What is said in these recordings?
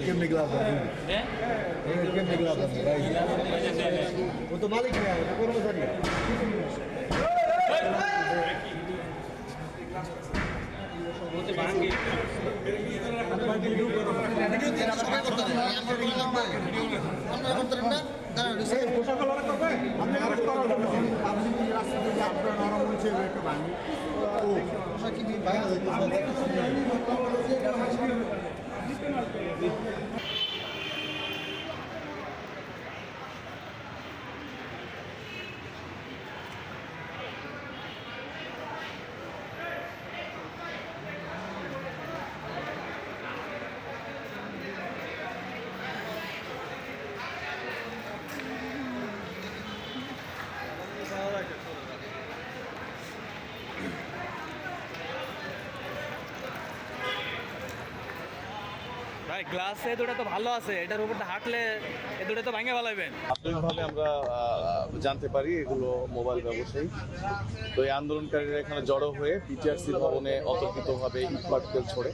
কেমনি গ্লাস আছে কেমনি গ্লাস আছে ও তো মালিক না ও তো কর্মচারী ভাই গ্লাস এ দুটো তো ভালো আছে, এটার উপর হাঁটলে এ দুটো তো ভাঙে ফেলাইবেন। প্রাথমিকভাবে আমরা জানতে পারি এগুলো মোবাইল ব্যবসায়ী। তো এই আন্দোলনকারীরা এখানে জড়ো হয়ে পিটিআরসি ভবনে অতর্কিতভাবে ইট পাটকেল ছোড়ে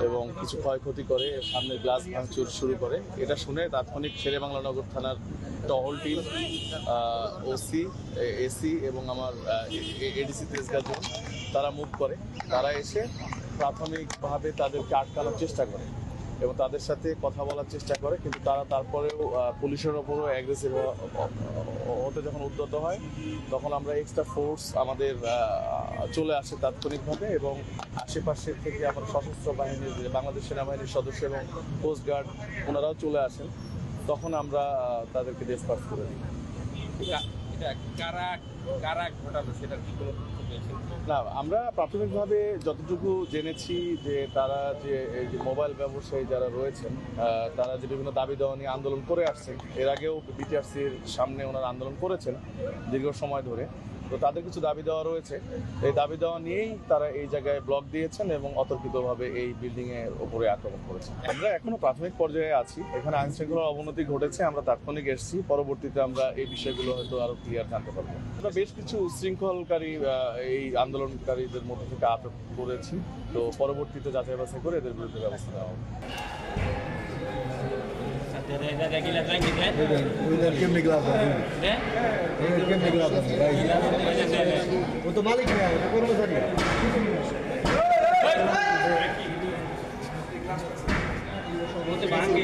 এবং কিছু ক্ষয়ক্ষতি করে, সামনে গ্লাস ভাঙচুর শুরু করে। এটা শুনে তাৎক্ষণিক শেরেবাংলা নগর থানার টহল টিম, ওসি, এসি এবং আমার এডিসি তেজগাঁ জোন তারা মুভ করে। তারা এসে প্রাথমিকভাবে তাদেরকে আটকানোর চেষ্টা করে এবং তাদের সাথে কথা বলার চেষ্টা করে, কিন্তু তারা তারপরেও পুলিশের ওপরও অ্যাগ্রেসিভ হতে যখন উদ্যত হয় তখন আমরা এক্সট্রা ফোর্স আমাদের চলে আসে তাৎক্ষণিকভাবে এবং আশেপাশের থেকে আমার সশস্ত্র বাহিনীর বাংলাদেশ সেনাবাহিনীর সদস্য এবং কোস্টগার্ড ওনারাও চলে আসেন। তখন আমরা তাদেরকে ডিসপার্স করে দিই। না, আমরা প্রাথমিকভাবে যতটুকু জেনেছি যে তারা যে মোবাইল ব্যবসায়ী যারা রয়েছেন তারা যে বিভিন্ন দাবি দেওয়া নিয়ে আন্দোলন করে আসছেন, এর আগেও বিটিআরসির সামনে ওনারা আন্দোলন করেছেন দীর্ঘ সময় ধরে। তো তাদের কিছু দাবি দেওয়া রয়েছে, এই দাবি দেওয়া নিয়েই তারা এই জায়গায় ব্লক দিয়েছেন এবং অতর্কিতভাবে এই বিল্ডিংয়ের উপরে আক্রমণ করেছেন। আমরা এখনো প্রাথমিক পর্যায়ে আছি, এখানে আইন শৃঙ্খলার অবনতি ঘটেছে, আমরা তাৎক্ষণিক এসেছি। পরবর্তীতে আমরা এই বিষয়গুলো হয়তো আরো ক্লিয়ার জানতে পারবো। আমরা বেশ কিছু উচ্ছৃঙ্খলকারী এই আন্দোলনকারীদের মধ্যে থেকে আটক করেছি, তো পরবর্তীতে যাচাই বাছাই করে এদের বিরুদ্ধে ব্যবস্থা নেওয়া হবে। কেমনি গ্লাস আছে কেমনি গ্লাস আছে ও তো মালিক না ও তো কর্মচারী ভাঙি